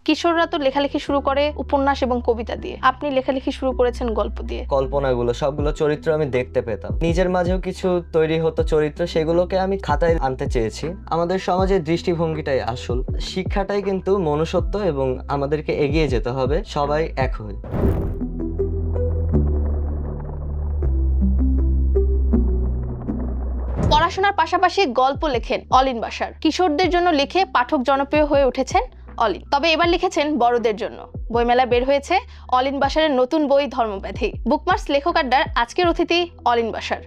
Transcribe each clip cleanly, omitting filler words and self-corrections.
কিশোররা তো লেখালেখি শুরু করে উপন্যাস এবং কবিতা দিয়ে, আপনি লেখালেখি শুরু করেছেন গল্প দিয়ে। কল্পনাগুলো সবগুলো চরিত্র আমি দেখতে পেতাম, নিজের মাঝেও কিছু তৈরি হতো চরিত্র, সেগুলোকে আমি খাতায় আনতে চেয়েছি। আমাদের সমাজের দৃষ্টিভঙ্গিটাই আসল, শিক্ষাটাই কিন্তু মনুষ্যত্ব এবং আমাদেরকে এগিয়ে যেতে হবে সবাই এক হয়ে। পড়াশোনার পাশাপাশি গল্প লেখেন অলিন বাশার। কিশোরদের জন্য লিখে পাঠক জনপ্রিয় হয়ে উঠেছেন অলিন। তবে এবার লিখেছেন বড়দের জন্য। বইমেলায় বের হয়েছে অলিন বাশারের নতুন বই ধর্মব্যাধি। বুকমার্কস লেখক আড্ডার আজকের অতিথি অলিন বাশার,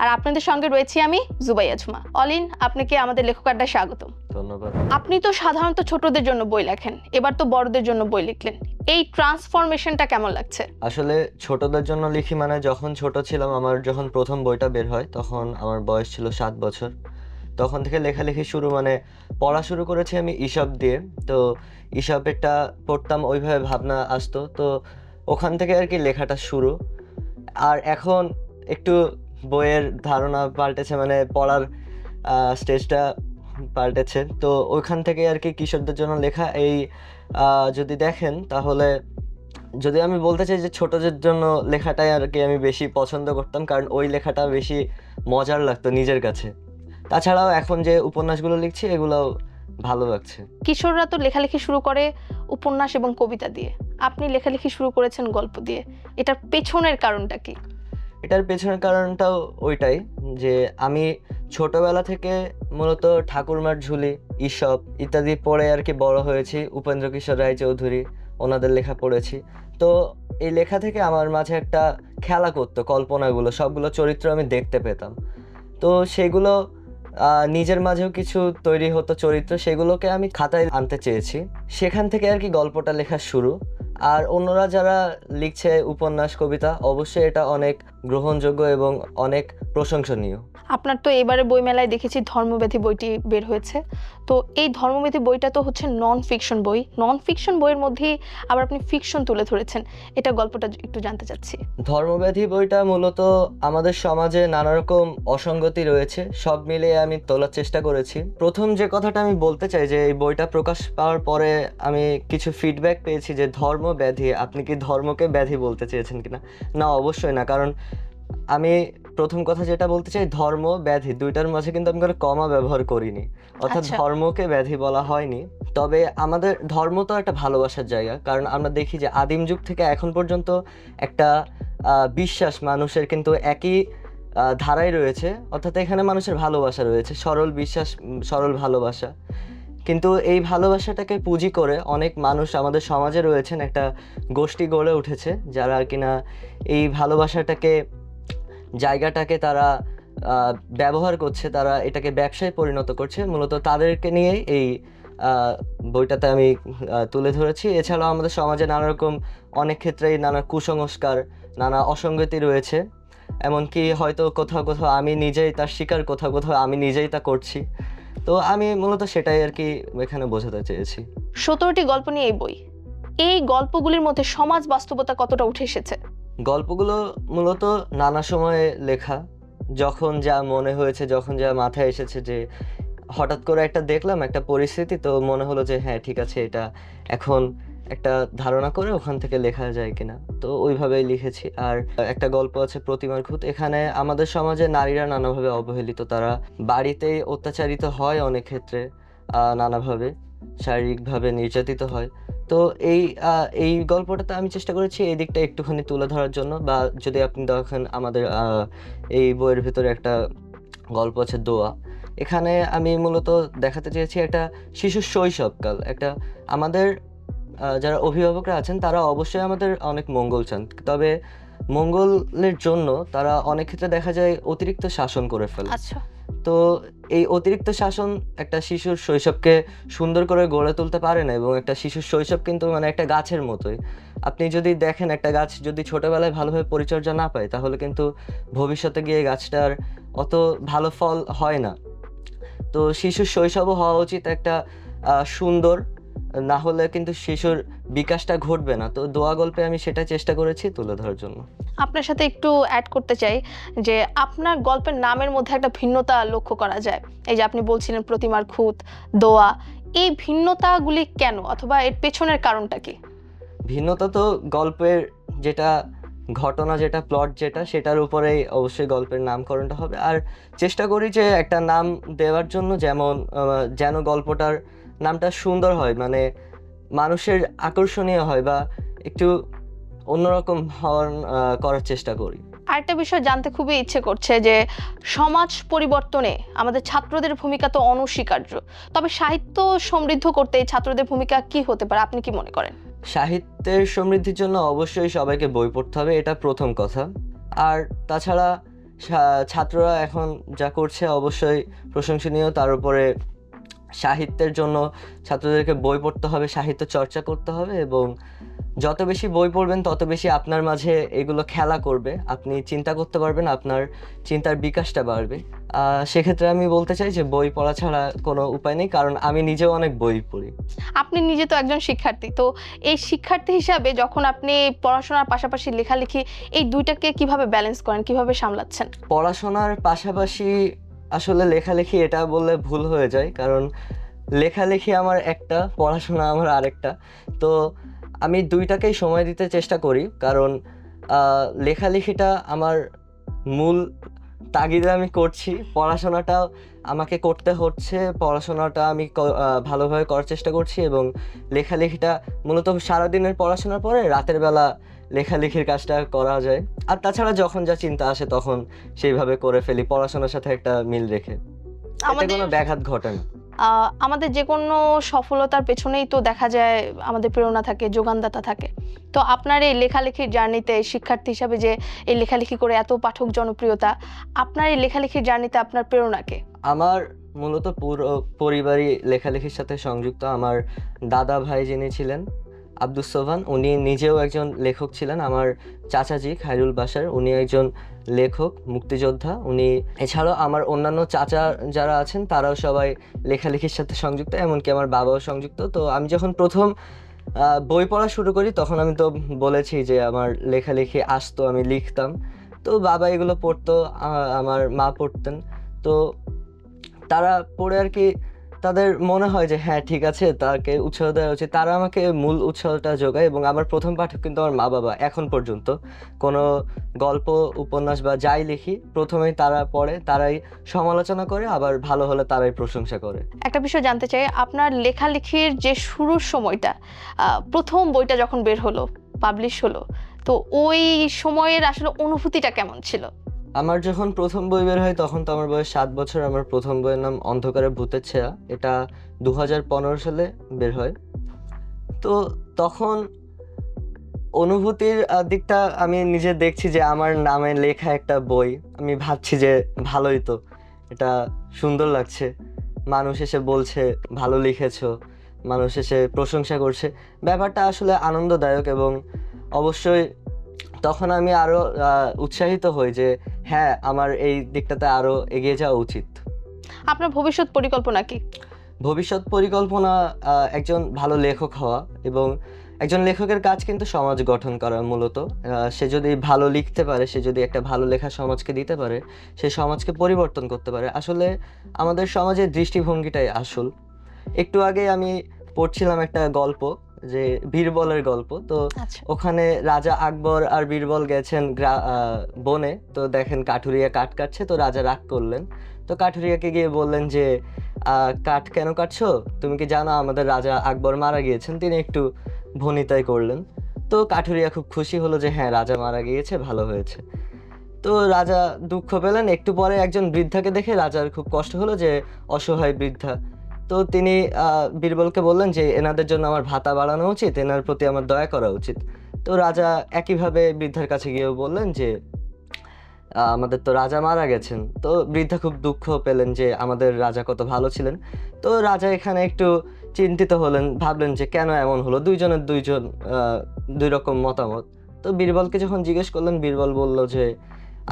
আর আপনাদের সঙ্গে রয়েছি আমি জুবাইয়া ঝুমা। অলিন, আপনাকে আমাদের লেখক আড্ডায় স্বাগতম। ধন্যবাদ। আপনি তো সাধারণত ছোটদের জন্য বই লেখেন, এবার তো বড়দের জন্য বই লিখলেন, এই ট্রান্সফরমেশনটা কেমন লাগছে? আসলে ছোটদের জন্য লিখি মানে যখন ছোট ছিলাম, আমার যখন প্রথম বইটা বের হয় তখন আমার বয়স ছিল 7 বছর। তখন থেকে লেখালেখি শুরু, মানে পড়া শুরু করেছি আমি ঈশপ দিয়ে। তো ঈশপেরটা পড়তাম, ওইভাবে ভাবনা আসতো, তো ওখান থেকে আর কি লেখাটা শুরু। আর এখন একটু বইয়ের ধারণা পাল্টেছে, মানে পড়ার স্টেজটা পাল্টেছে, তো ওইখান থেকে আর কি কিশোরদের জন্য লেখা। এই যদি দেখেন তাহলে, যদি আমি বলতে চাই যে ছোটদের জন্য লেখাটাই আর কি আমি বেশি পছন্দ করতাম, কারণ ওই লেখাটা বেশি মজার লাগতো নিজের কাছে। তাছাড়াও এখন যে উপন্যাসগুলো লিখছি এগুলোও ভালো লাগছে। কিশোররা তো লেখালেখি শুরু করে উপন্যাস এবং কবিতা দিয়ে, আপনি লেখালেখি শুরু করেছেন গল্প দিয়ে, এটার পেছনের কারণটা কি? এটার পেছনের কারণটাও ওইটাই যে আমি ছোটবেলা থেকে মূলত ঠাকুরমার ঝুলি, ঈশপ ইত্যাদি পড়ে আর কি বড় হয়েছি। উপেন্দ্র কিশোর রায়চৌধুরী, ওনাদের লেখা পড়েছি। তো এই লেখা থেকে আমার মাঝে একটা খেলা করতো, কল্পনাগুলো সবগুলো চরিত্র আমি দেখতে পেতাম। তো সেগুলো নিজের মাঝেও কিছু তৈরি হতো চরিত্র, সেগুলোকে আমি খাতায় আনতে চেয়েছি। সেখান থেকে আর কি গল্পটা লেখা শুরু। আর অন্যরা যারা লিখছে উপন্যাস কবিতা, অবশ্যই এটা অনেক গ্রহণযোগ্য এবং অনেক প্রশংসনীয়। আপনার তো এবারে বইমেলায় দেখেছি ধর্মব্যাধি বইটি বের হয়েছে। তো এই ধর্মব্যাধি বইটা তো হচ্ছে নন ফিকশন বই, নন ফিকশন বইয়ের মধ্যেই আবার আপনি ফিকশন তুলে ধরেছেন, এটা গল্পটা একটু জানতে চাচ্ছি। ধর্মব্যাধি বইটা মূলত আমাদের সমাজে নানা রকম অসঙ্গতি রয়েছে, সব মিলিয়ে আমি তোলার চেষ্টা করেছি। প্রথম যে কথাটা আমি বলতে চাই যে এই বইটা প্রকাশ পাওয়ার পরে আমি কিছু ফিডব্যাক পেয়েছি যে ধর্মব্যাধি, আপনি কি ধর্মকে ব্যাধি বলতে চেয়েছেন কিনা? না, অবশ্যই না, কারণ আমি প্রথম কথা যেটা বলতে চাই, ধর্ম ব্যাধি দুইটার মাঝে কিন্তু আমি কোনো কমা ব্যবহার করিনি, অর্থাৎ আচ্ছা। ধর্মকে ব্যাধি বলা হয়নি। তবে আমাদের ধর্ম তো একটা ভালোবাসার জায়গা, কারণ আমরা দেখি যে আদিম যুগ থেকে এখন পর্যন্ত একটা বিশ্বাস মানুষের কিন্তু একই ধারায় রয়েছে, অর্থাৎ এখানে মানুষের ভালোবাসা রয়েছে, সরল বিশ্বাস, সরল ভালোবাসা। কিন্তু এই ভালোবাসাটাকে পুঁজি করে অনেক মানুষ আমাদের সমাজে রয়েছেন, একটা গোষ্ঠী গড়ে উঠেছে যারা কিনা এই ভালোবাসাটাকে, জায়গাটাকে তারা ব্যবহার করছে, তারা এটাকে ব্যবসায় পরিণত করছে। মূলত তাদেরকে নিয়েই এই বইটাতে আমি তুলে ধরেছি। এছাড়াও আমাদের সমাজে নানা রকম, অনেক ক্ষেত্রেই নানা কুসংস্কার, নানা অসঙ্গতি রয়েছে, এমনকি হয়তো কোথাও কোথাও আমি নিজেই তার শিকার, কোথাও কোথাও আমি নিজেই তা করছি। তো আমি মূলত সেটাই আর কি এখানে বোঝাতে চেয়েছি। 17টি গল্প নিয়ে এই বই, এই গল্পগুলির মধ্যে সমাজ বাস্তবতা কতটা উঠে এসেছে? গল্পগুলো মূলত নানা সময়ে লেখা, যখন যা মনে হয়েছে, যখন যা মাথায় এসেছে, যে হঠাৎ করে একটা দেখলাম একটা পরিস্থিতি, তো মনে হলো যে হ্যাঁ ঠিক আছে, এটা এখন একটা ধারণা করে ওখান থেকে লেখা যায় কিনা, তো ওইভাবেই লিখেছি। আর একটা গল্প আছে প্রতিমার খুঁত, এখানে আমাদের সমাজে নারীরা নানাভাবে অবহেলিত, তারা বাড়িতেই অত্যাচারিত হয়, অনেক ক্ষেত্রে নানাভাবে শারীরিকভাবে নির্যাতিত হয়। তো এই গল্পটাতে আমি চেষ্টা করেছি এই দিকটা একটুখানি তুলে ধরার জন্য। বা যদি আপনি দেখেন আমাদের এই বইয়ের ভিতরে একটা গল্প আছে দোয়া, এখানে আমি মূলত দেখাতে চেয়েছি একটা শিশুর শৈশবকাল। একটা আমাদের যারা অভিভাবকরা আছেন তারা অবশ্যই আমাদের অনেক মঙ্গল চান, তবে মঙ্গলের জন্য তারা অনেক ক্ষেত্রে দেখা যায় অতিরিক্ত শাসন করে ফেলে। আচ্ছা। তো এই অতিরিক্ত শাসন একটা শিশুর শৈশবকে সুন্দর করে গড়ে তুলতে পারে না, এবং একটা শিশুর শৈশব কিন্তু মানে একটা গাছের মতোই। আপনি যদি দেখেন একটা গাছ যদি ছোটবেলায় ভালোভাবে পরিচর্যা না পায়, তাহলে কিন্তু ভবিষ্যতে গিয়ে গাছটার অত ভালো ফল হয় না। তো শিশুর শৈশবও হওয়া উচিত একটা সুন্দর, না হলে কিন্তু শিশুর বিকাশটা ঘটবে না। তো দোয়া গল্পে আমি সেটা চেষ্টা করেছি তুলে ধরার জন্য। আপনার সাথে একটু অ্যাড করতে চাই যে আপনার গল্পের নামের মধ্যে একটা ভিন্নতা লক্ষ্য করা যায়। এই যে আপনি বলছিলেন প্রতিমার খুঁত, দোয়া, এই ভিন্নতাগুলি কেন, অথবা এর পেছনের কারণটা কি? ভিন্নতা তো গল্পের যেটা ঘটনা, যেটা প্লট, যেটা সেটার উপরেই অবশ্যই গল্পের নামকরণটা হবে। আর চেষ্টা করি যে একটা নাম দেওয়ার জন্য যেন গল্পটার নামটা সুন্দর হয়, মানে মানুষের আকর্ষণীয় হয় বা একটু অন্যরকম করার চেষ্টা করি। আরেকটা বিষয় জানতে খুবই ইচ্ছে করছে যে সমাজ পরিবর্তনে আমাদের ছাত্রদের ভূমিকা তো অনস্বীকার্য, তবে সাহিত্য সমৃদ্ধ করতে এই ছাত্রদের ভূমিকা কি হতে পারে, আপনি কি মনে করেন? সাহিত্যের সমৃদ্ধির জন্য অবশ্যই সবাইকে বই পড়তে হবে, এটা প্রথম কথা। আর তাছাড়া ছাত্ররা এখন যা করছে অবশ্যই প্রশংসনীয়। তার উপরে সাহিত্যের জন্য ছাত্রদেরকে বই পড়তে হবে, সাহিত্য চর্চা করতে হবে, এবং যত বেশি বই পড়বেন তত বেশি আপনার মাঝে এগুলো খেলা করবে, আপনি চিন্তা করতে পারবেন, আপনার চিন্তার বিকাশটা বাড়বে। সেক্ষেত্রে আমি বলতে চাই যে বই পড়া ছাড়া কোনো উপায় নেই, কারণ আমি নিজেও অনেক বই পড়ি। আপনি নিজে তো একজন শিক্ষার্থী, তো এই শিক্ষার্থী হিসাবে যখন আপনি পড়াশোনার পাশাপাশি লেখালেখি, এই দুইটাকে কিভাবে ব্যালেন্স করেন, কিভাবে সামলাচ্ছেন? পড়াশোনার পাশাপাশি আসলে লেখালেখি এটা বললে ভুল হয়ে যায়, কারণ লেখালেখি আমার একটা, পড়াশোনা আমার আরেকটা। তো আমি দুইটাকেই সময় দিতে চেষ্টা করি, কারণ লেখালেখিটা আমার মূল তাগিদে আমি করছি, পড়াশোনাটাও আমাকে করতে হচ্ছে, পড়াশোনাটা আমি ভালোভাবে করার চেষ্টা করছি, এবং লেখালেখিটা মূলত সারাদিনের পড়াশোনার পরে রাতের বেলা লেখালেখির কাজটা করা যায়। আর তাছাড়া যখন যা চিন্তা আসে তখন সেইভাবে করে ফেলি, পড়াশোনার সাথে একটা মিল রেখে। এতে কোনো ব্যাঘাত ঘটে না। আমাদের যে কোনো সফলতার পেছনেই তো দেখা যায় আমাদের প্রেরণা থাকে, যোগানদাতা থাকে। তো আপনার এই লেখালেখির জার্নিতে, শিক্ষার্থী হিসাবে যে এই লেখালেখি করে এত পাঠক জনপ্রিয়তা, আপনার এই লেখালেখির জার্নিতে আপনার প্রেরণাকে? আমার মূলত পুরো পরিবারই লেখালেখির সাথে সংযুক্ত। আমার দাদা ভাই যিনি ছিলেন আব্দুস সোবহান, উনি নিজেও একজন লেখক ছিলেন। আমার চাচাজি খায়রুল বাশার, উনি একজন লেখক, মুক্তিযোদ্ধা উনি। এছাড়াও আমার অন্যান্য চাচা যারা আছেন তারাও সবাই লেখালেখির সাথে সংযুক্ত, এমনকি আমার বাবাও সংযুক্ত। তো আমি যখন প্রথম বই পড়া শুরু করি তখন আমি তো বলেছি যে আমার লেখালেখি আসতো, আমি লিখতাম। তো বাবা এগুলো পড়তো, আমার মা পড়তেন। তো তারা পড়ে আর কি তাদের মনে হয় যে হ্যাঁ ঠিক আছে, তাকে উৎসাহ দেওয়া উচিত। তারা আমাকে মূল উৎসাহটা যোগায়, এবং আমার প্রথম পাঠক কিন্তু আমার মা বাবা। এখন পর্যন্ত কোনো গল্প, উপন্যাস বা যাই লিখি প্রথমেই তারা পড়ে, তারাই সমালোচনা করে, আবার ভালো হলে তারাই প্রশংসা করে। একটা বিষয় জানতে চাই, আপনার লেখালেখির যে শুরুর সময়টা, প্রথম বইটা যখন বের হলো, পাবলিশ হলো, তো ওই সময়ের আসলে অনুভূতিটা কেমন ছিল? আমার যখন প্রথম বই বের হয় তখন তো আমার বয়স 7 বছর। আমার প্রথম বইয়ের নাম অন্ধকারে ভূতের ছেঁয়া, এটা 2015 সালে বের হয়। তো তখন অনুভূতির দিকটা আমি নিজে দেখছি যে আমার নামে লেখা একটা বই, আমি ভাবছি যে ভালোই তো, এটা সুন্দর লাগছে, মানুষ এসে বলছে ভালো লিখেছো, মানুষ এসে প্রশংসা করছে, ব্যাপারটা আসলে আনন্দদায়ক। এবং অবশ্যই তখন আমি আরো উৎসাহিত হই যে হ্যাঁ আমার এই দিকটাতে আরো এগিয়ে যাওয়া উচিত। আপনার ভবিষ্যৎ পরিকল্পনা কি? ভবিষ্যৎ পরিকল্পনা একজন ভালো লেখক হওয়া, এবং একজন লেখকের কাজ কিন্তু সমাজ গঠন করা মূলত। সে যদি ভালো লিখতে পারে, সে যদি একটা ভালো লেখা সমাজকে দিতে পারে, সে সমাজকে পরিবর্তন করতে পারে। আসলে আমাদের সমাজের দৃষ্টিভঙ্গিটাই আসল। একটু আগে আমি পড়ছিলাম একটা গল্প, যে বীরবলের গল্প। তো আচ্ছা, ওখানে রাজা আকবর আর বীরবল গেছেন বনে, তো দেখেন কাঠুরিয়া কাঠ কাটছে, তো রাজা রাগ করলেন। তো কাঠুরিয়াকে গিয়ে বললেন যে কাঠ কেন কাটছো, তুমি কি জানো আমাদের রাজা আকবর মারা গিয়েছেন? তিনি একটু ভনিতাই করলেন। তো কাঠুরিয়া খুব খুশি হলো যে হ্যাঁ রাজা মারা গিয়েছে, ভালো হয়েছে। তো রাজা দুঃখ পেলেন। একটু পরে একজন বৃদ্ধাকে দেখে রাজার খুব কষ্ট হলো, যে অসহায় বৃদ্ধা। তো তিনি বীরবলকে বললেন যে এনাদের জন্য আমার ভাতা বাড়ানো উচিত, এনার প্রতি আমার দয়া করা উচিত। তো রাজা একইভাবে বৃদ্ধার কাছে গিয়েও বললেন যে আমাদের তো রাজা মারা গেছেন। তো বৃদ্ধা খুব দুঃখ পেলেন যে আমাদের রাজা কত ভালো ছিলেন। তো রাজা এখানে একটু চিন্তিত হলেন, ভাবলেন যে কেন এমন হলো, দুইজনের দুই রকম মতামত। তো বীরবলকে যখন জিজ্ঞেস করলেন, বীরবল বলল যে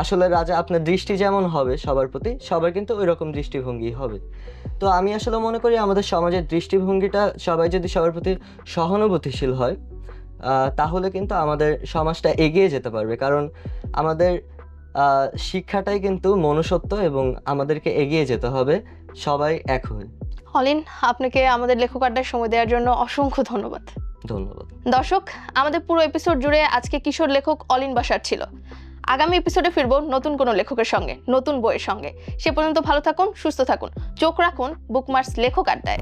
আসলে রাজা, আপনার দৃষ্টি যেমন হবে সবার প্রতি, সবার কিন্তু ওই রকম দৃষ্টিভঙ্গি হবে। তো আমি আসলে মনে করি আমাদের সমাজের দৃষ্টিভঙ্গিটা, সবাই যদি সবার প্রতি সহানুভূতিশীল হয় তাহলে কিন্তু আমাদের সমাজটা এগিয়ে যেতে পারবে। কারণ আমাদের শিক্ষাটাই কিন্তু মনুষ্যত্ব, এবং আমাদেরকে এগিয়ে যেতে হবে সবাই এক হয়ে। অলিন, আপনাকে আমাদের লেখক আড্ডায় সময় দেওয়ার জন্য অসংখ্য ধন্যবাদ। ধন্যবাদ। দর্শক, আমাদের পুরো এপিসোড জুড়ে আজকে কিশোর লেখক অলিন বাশার ছিল। আগামী এপিসোডে ফিরবো নতুন কোনো লেখকের সঙ্গে, নতুন বইয়ের সঙ্গে। সে পর্যন্ত ভালো থাকুন, সুস্থ থাকুন, চোখ রাখুন বুকমার্কস লেখক আড্ডায়।